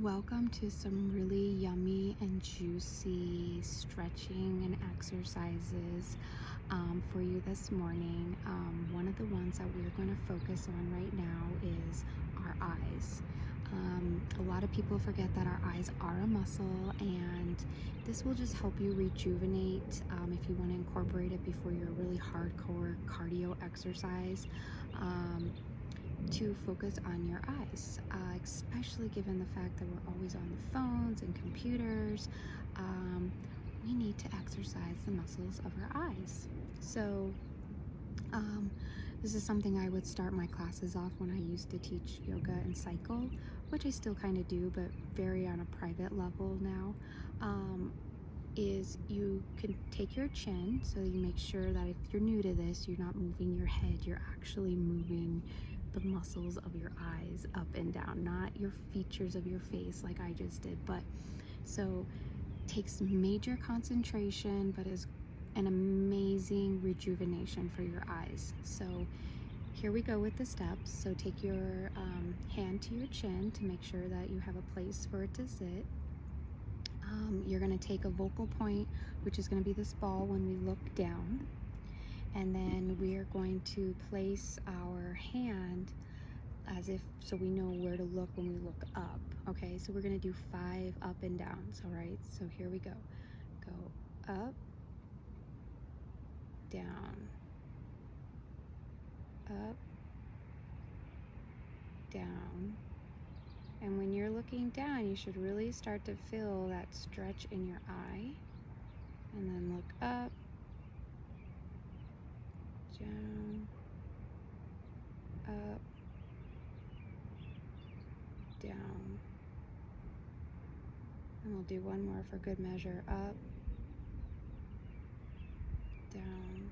Welcome to some really yummy and juicy stretching and exercises for you this morning. One of the ones that we're going to focus on right now is our eyes. A lot of people forget that our eyes are a muscle, and this will just help you rejuvenate if you want to incorporate it before your really hardcore cardio exercise. To focus on your eyes, especially given the fact that we're always on the phones and computers. We need to exercise the muscles of our eyes. So this is something I would start my classes off when I used to teach yoga and cycle, which I still kind of do, but very on a private level now. Is you can take your chin, so you make sure that if you're new to this, you're not moving your head, you're actually moving the muscles of your eyes up and down, not your features of your face like I just did. But so takes major concentration, but is an amazing rejuvenation for your eyes. So here we go with the steps. So take your hand to your chin to make sure that you have a place for it to sit. You're going to take a focal point, which is going to be this ball when we look down. And then we are going to place our hand as if, so we know where to look when we look up. Okay, so we're going to do 5 up and downs. All right, so here we go. Go up, down, up, down. And when you're looking down, you should really start to feel that stretch in your eye. And then look up, down, up, down. And we'll do one more for good measure. Up, down.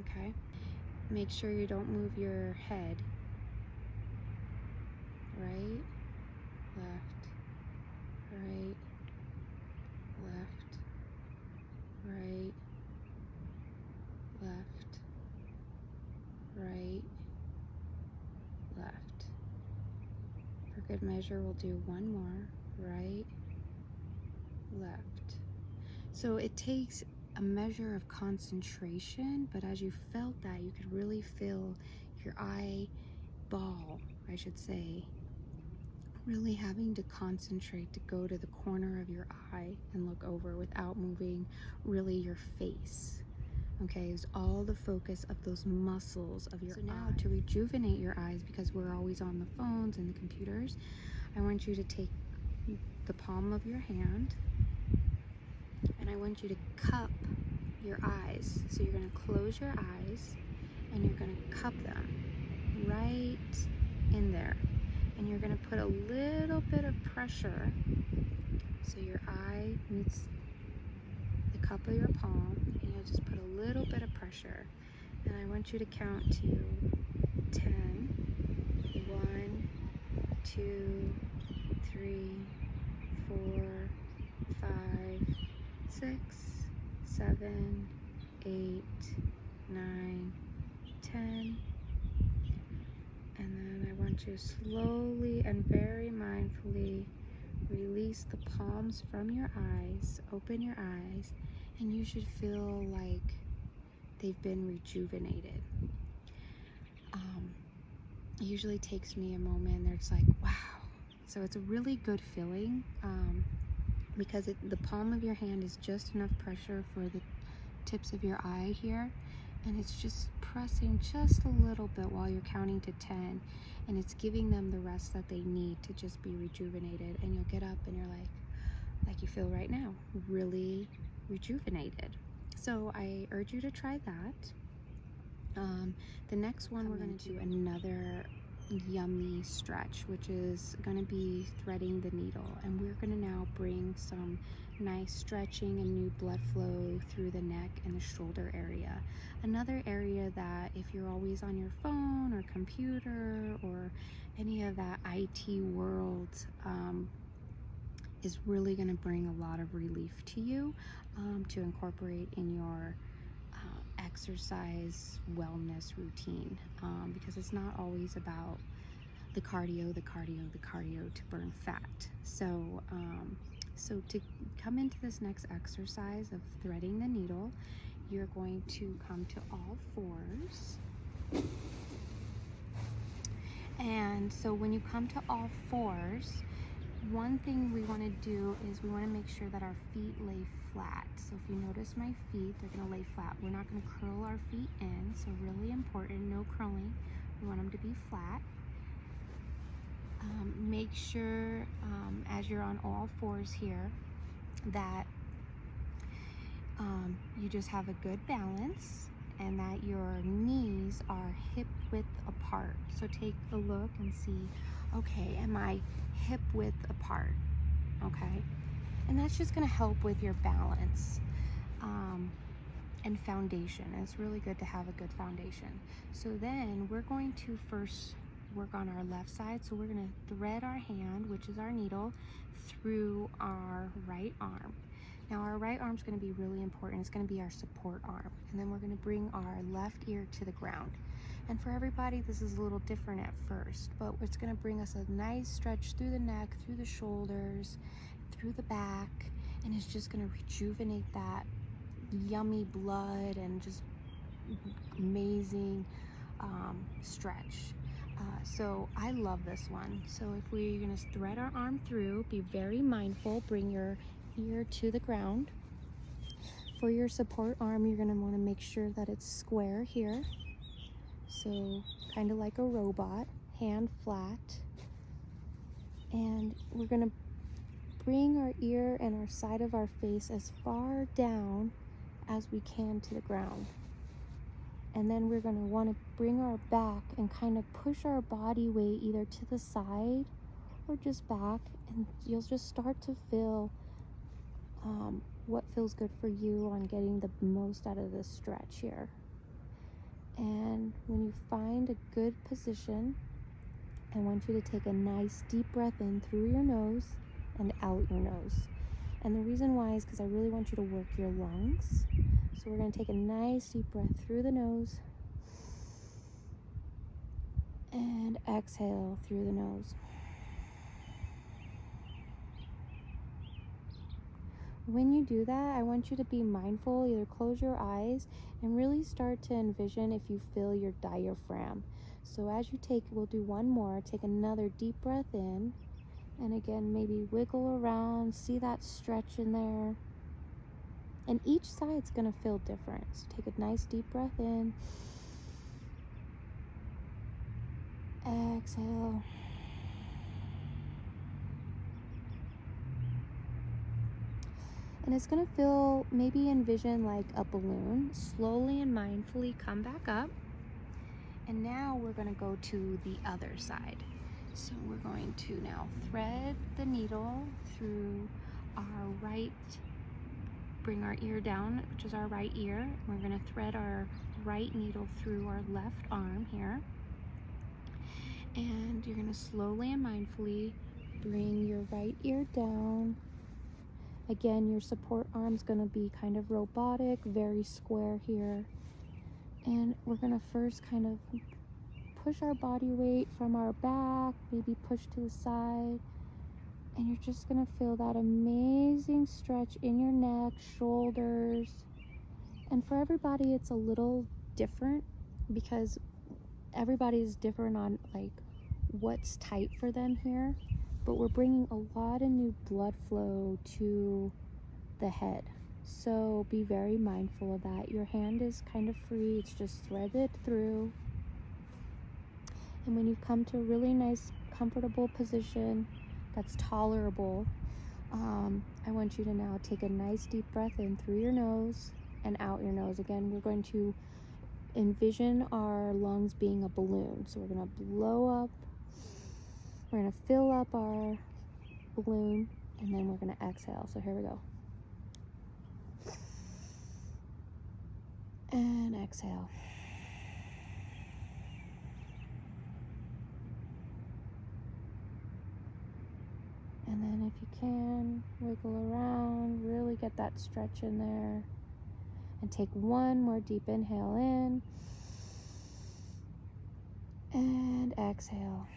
Okay. Make sure you don't move your head. Right, left, right, left, right, left, right, left. For good measure, we'll do one more. Right, left. So it takes a measure of concentration, but as you felt that, you could really feel your eyeball, I should say, really having to concentrate to go to the corner of your eye and look over without moving really your face. Okay, it's all the focus of those muscles of your eye. So now to rejuvenate your eyes, because we're always on the phones and the computers, I want you to take the palm of your hand and I want you to cup your eyes. So you're going to close your eyes and you're going to cup them right in there. And you're going to put a little bit of pressure so your eye meets the cup of your palm, and you'll just put a little bit of pressure. And I want you to count to 10. 1, 2, 3, 4, 5, 6, 7, 8, 9, 10. And then I want you to slowly and very mindfully release the palms from your eyes, open your eyes, and you should feel like they've been rejuvenated. It usually takes me a moment and it's like, wow. So it's a really good feeling because the palm of your hand is just enough pressure for the tips of your eye here. And it's just pressing just a little bit while you're counting to 10, and it's giving them the rest that they need to just be rejuvenated. And you'll get up and you're like you feel right now, really rejuvenated. So I urge you to try that. The next one, we're going to do another yummy stretch, which is going to be threading the needle, and we're going to now bring some nice stretching and new blood flow through the neck and the shoulder area. Another area that if you're always on your phone or computer or any of that IT world is really going to bring a lot of relief to you to incorporate in your exercise wellness routine, because it's not always about the cardio, the cardio, the cardio to burn fat. So to come into this next exercise of threading the needle, you're going to come to all fours. And so when you come to all fours, one thing we want to do is we want to make sure that our feet lay flat. So if you notice my feet, they're going to lay flat. We're not going to curl our feet in, so really important, no curling. We want them to be flat. Make sure as you're on all fours here that you just have a good balance and that your knees are hip width apart. So take a look and see, okay, am I hip width apart? Okay, and that's just going to help with your balance and foundation. And it's really good to have a good foundation. So then we're going to first work on our left side. So we're going to thread our hand, which is our needle, through our right arm. Now our right arm is going to be really important. It's going to be our support arm. And then we're going to bring our left ear to the ground. And for everybody, this is a little different at first, but it's going to bring us a nice stretch through the neck, through the shoulders, through the back, and it's just going to rejuvenate that yummy blood and just amazing stretch. So I love this one. So if we're going to thread our arm through, be very mindful, bring your ear to the ground. For your support arm, you're going to want to make sure that it's square here. So kind of like a robot, hand flat. And we're going to bring our ear and our side of our face as far down as we can to the ground. And then we're going to want to bring our back and kind of push our body weight either to the side or just back, and you'll just start to feel what feels good for you on getting the most out of this stretch here. And when you find a good position, I want you to take a nice deep breath in through your nose and out your nose. And the reason why is because I really want you to work your lungs. So we're going to take a nice deep breath through the nose and exhale through the nose. When you do that, I want you to be mindful, either close your eyes and really start to envision if you feel your diaphragm. So as you take, we'll do one more, take another deep breath in, and again, maybe wiggle around, see that stretch in there. And each side's going to feel different. So take a nice deep breath in. Exhale. And it's going to feel, maybe envision like a balloon. Slowly and mindfully come back up. And now we're going to go to the other side. So we're going to now thread the needle through our right, bring our ear down, which is our right ear. We're going to thread our right needle through our left arm here. And you're going to slowly and mindfully bring your right ear down. Again, your support arm's going to be kind of robotic, very square here. And we're going to first kind of push our body weight from our back, maybe push to the side. And you're just going to feel that amazing stretch in your neck, shoulders. And for everybody, it's a little different because everybody's different on like what's tight for them here. But we're bringing a lot of new blood flow to the head. So be very mindful of that. Your hand is kind of free. It's just threaded through. And when you come to a really nice, comfortable position that's tolerable, I want you to now take a nice deep breath in through your nose and out your nose. Again, we're going to envision our lungs being a balloon. So we're going to blow up. We're going to fill up our balloon, and then we're going to exhale. So here we go. And exhale. And then if you can, wiggle around, really get that stretch in there. And take one more deep inhale in. And exhale.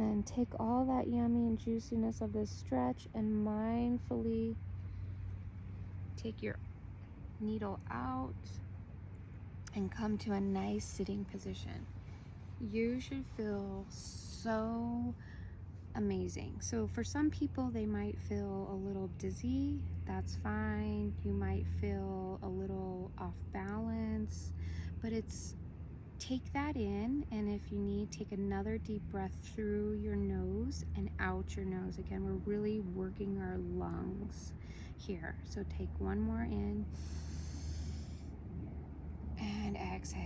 And take all that yummy and juiciness of this stretch and mindfully take your needle out and come to a nice sitting position. You should feel so amazing. So for some people, they might feel a little dizzy. That's fine. You might feel a little off balance, but take that in, and if you need, take another deep breath through your nose and out your nose. Again, we're really working our lungs here. So take one more in and exhale.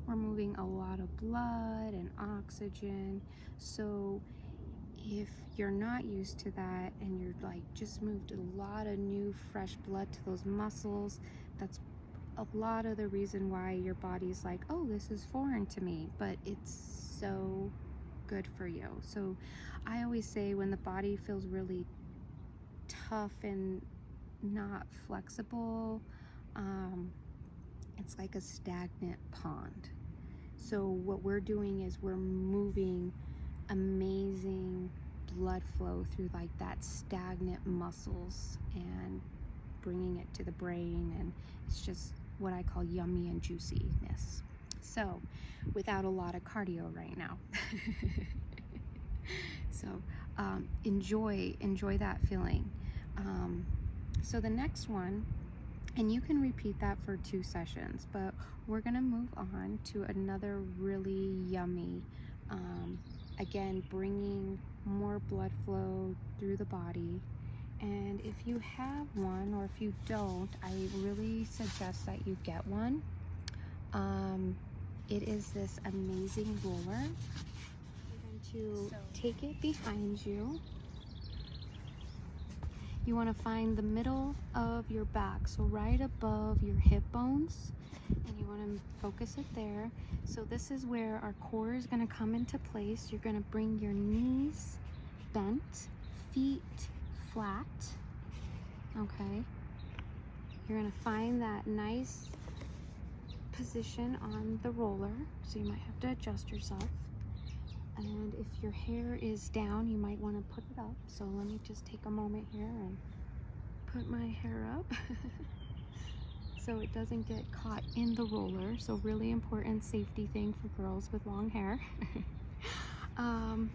We're moving a lot of blood and oxygen. So if you're not used to that and you're like just moved a lot of new fresh blood to those muscles, that's a lot of the reason why your body's like, oh, this is foreign to me, but it's so good for you. So I always say when the body feels really tough and not flexible, it's like a stagnant pond. So what we're doing is we're moving amazing blood flow through like that stagnant muscles and bringing it to the brain, and it's just what I call yummy and juiciness. So without a lot of cardio right now. So enjoy that feeling. So the next one, and you can repeat that for 2 sessions, but we're gonna move on to another really yummy, again, bringing more blood flow through the body. And if you have one, or if you don't, I really suggest that you get one. It is this amazing roller. You're going to take it behind you. You want to find the middle of your back, so right above your hip bones, and you want to focus it there. So this is where our core is going to come into place. You're going to bring your knees bent, feet flat, okay? You're going to find that nice position on the roller, so you might have to adjust yourself. And if your hair is down, you might want to put it up. So let me just take a moment here and put my hair up so it doesn't get caught in the roller. So really important safety thing for girls with long hair.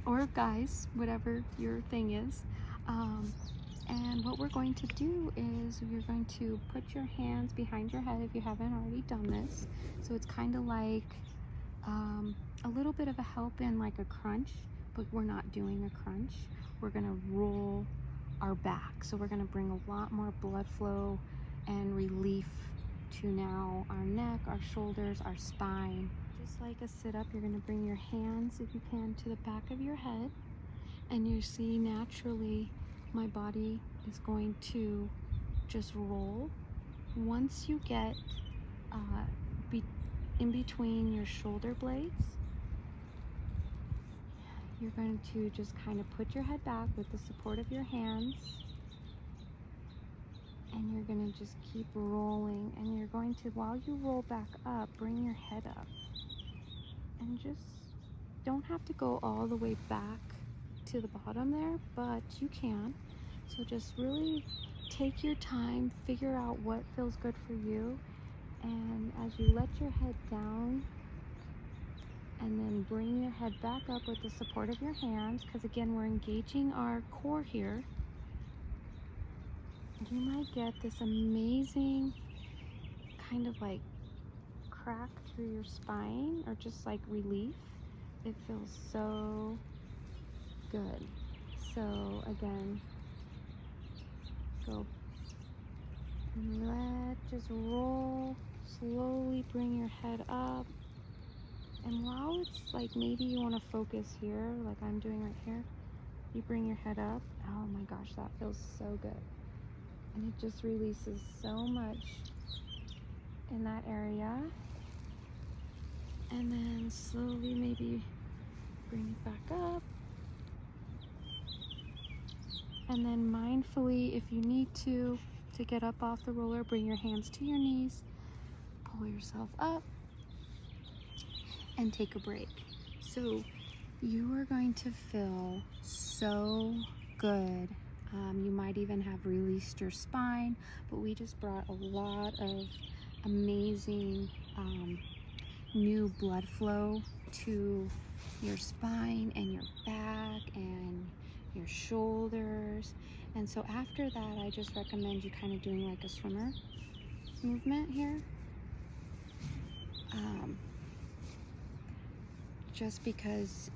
Or guys, whatever your thing is. And what we're going to do is you're going to put your hands behind your head if you haven't already done this. So it's kind of like a little bit of a help in like a crunch, but we're not doing a crunch. We're gonna roll our back. So we're gonna bring a lot more blood flow and relief to now our neck, our shoulders, our spine. Just like a sit-up, you're gonna bring your hands, if you can, to the back of your head, and you see naturally my body is going to just roll. Once you get in between your shoulder blades, you're going to just kind of put your head back with the support of your hands, and you're going to just keep rolling, and you're going to, while you roll back up, bring your head up, and just don't have to go all the way back to the bottom there, but you can. So just really take your time, figure out what feels good for you, and as you let your head down and then bring your head back up with the support of your hands, because again, we're engaging our core here, you might get this amazing kind of like crack through your spine, or just like relief. It feels so good. So again, go and just roll, slowly bring your head up. And while it's like maybe you want to focus here, like I'm doing right here, you bring your head up. Oh my gosh, that feels so good. And it just releases so much in that area. And then slowly maybe bring it back up. And then mindfully, if you need to get up off the roller, bring your hands to your knees, pull yourself up, and take a break. So you are going to feel so good. You might even have released your spine, but we just brought a lot of amazing new blood flow to your spine and your back and your shoulders. And so after that, I just recommend you kind of doing like a swimmer movement here. Just because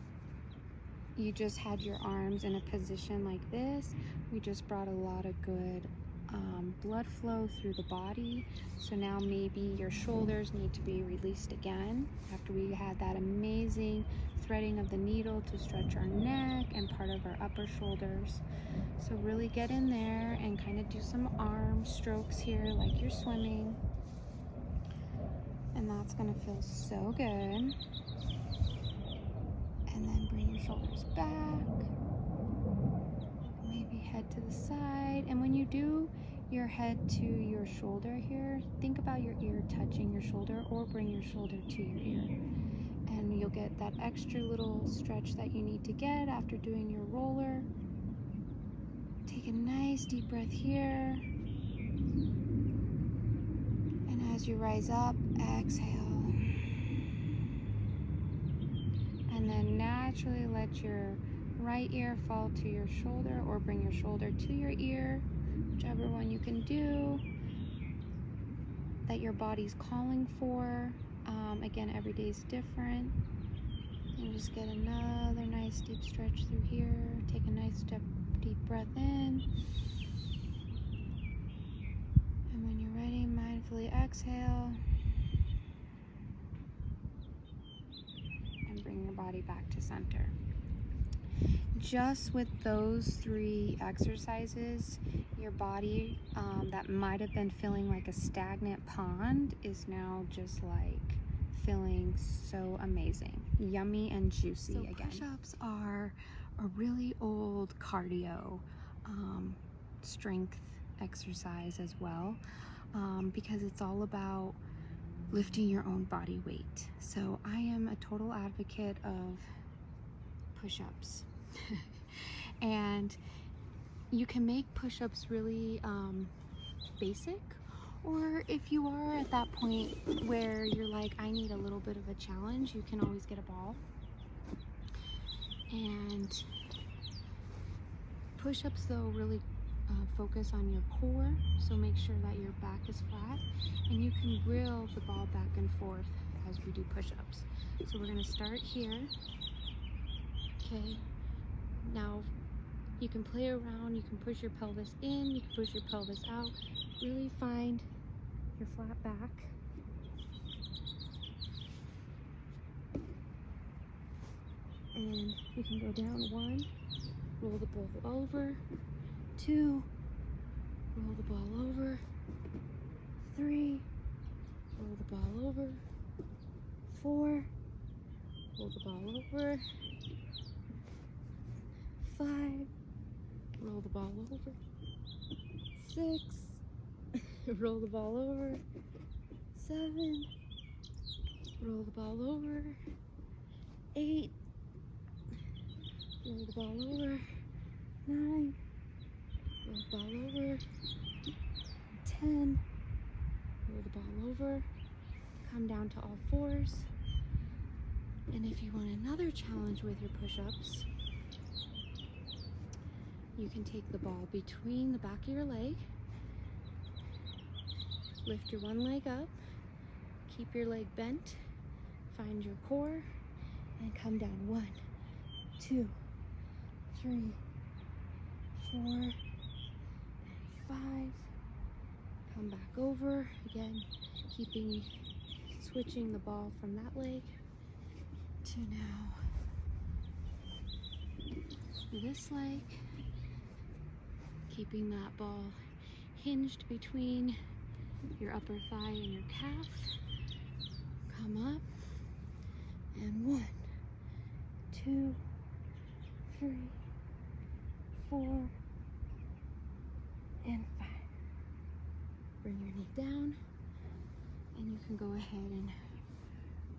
you just had your arms in a position like this, we just brought a lot of good blood flow through the body. So now maybe your shoulders need to be released again after we had that amazing threading of the needle to stretch our neck and part of our upper shoulders. So really get in there and kind of do some arm strokes here like you're swimming. And that's going to feel so good. And then bring your shoulders back. Maybe head to the side. And when you do your head to your shoulder here, think about your ear touching your shoulder, or bring your shoulder to your ear. And you'll get that extra little stretch that you need to get after doing your roller. Take a nice deep breath here. And as you rise up, exhale. And then naturally let your right ear fall to your shoulder, or bring your shoulder to your ear, whichever one you can do that your body's calling for. Again, every day is different. And just get another nice deep stretch through here. Take a nice deep breath in. And when you're ready, mindfully exhale. And bring your body back to center. Just with those 3 exercises, your body that might have been feeling like a stagnant pond is now just like feeling so amazing, yummy and juicy again. Push-ups are a really old cardio strength exercise as well, because it's all about lifting your own body weight. So I am a total advocate of push-ups. And you can make push-ups really basic, or if you are at that point where you're like, I need a little bit of a challenge, you can always get a ball. And push-ups though really focus on your core, so make sure that your back is flat, and you can reel the ball back and forth as we do push-ups. So we're going to start here. Okay, now you can play around, you can push your pelvis in, you can push your pelvis out. Really find your flat back. And you can go down 1, roll the ball over, 2, roll the ball over, 3, roll the ball over, 4, roll the ball over, 5, roll the ball over, 6, roll the ball over, 7, roll the ball over, 8, roll the ball over, 9, roll the ball over, 10, roll the ball over, come down to all 4s. And if you want another challenge with your push-ups, you can take the ball between the back of your leg, lift your one leg up, keep your leg bent, find your core, and come down 1, 2, 3, 4, and 5. Come back over, again, switching the ball from that leg to now this leg. Keeping that ball hinged between your upper thigh and your calf. Come up, and 1, 2, 3, 4, and 5. Bring your knee down, and you can go ahead and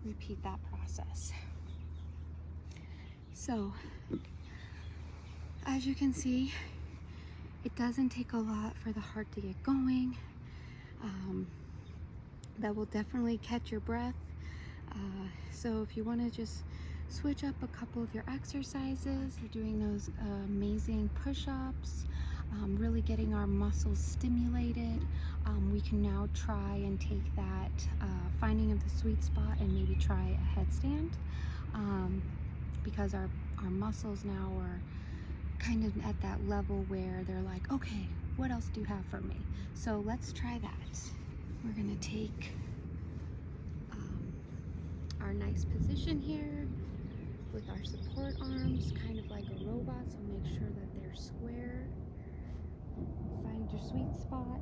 repeat that process. So, as you can see, it doesn't take a lot for the heart to get going. That will definitely catch your breath. So if you want to just switch up a couple of your exercises, doing those amazing push-ups, really getting our muscles stimulated, we can now try and take that finding of the sweet spot and maybe try a headstand, because our muscles now are kind of at that level where they're like, okay, what else do you have for me? So let's try that. We're gonna take our nice position here with our support arms, kind of like a robot, so make sure that they're square. Find your sweet spot.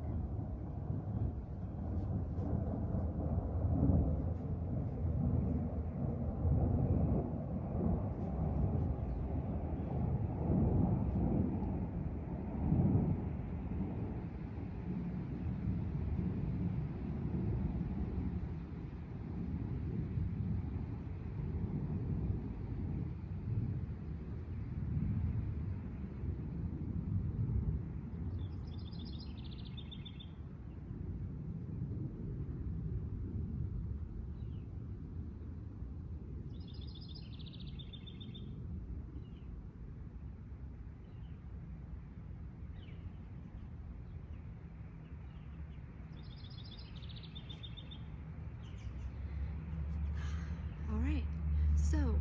So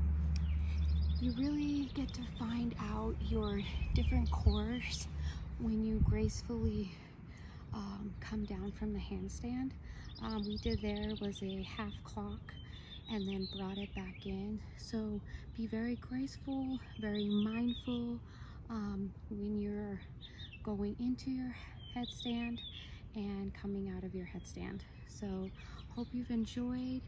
you really get to find out your different cores when you gracefully come down from the handstand. We did there was a half clock and then brought it back in. So be very graceful, very mindful when you're going into your headstand and coming out of your headstand. So hope you've enjoyed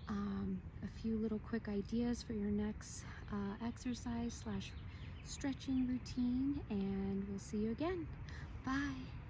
a few little quick ideas for your next exercise / stretching routine, and we'll see you again. Bye.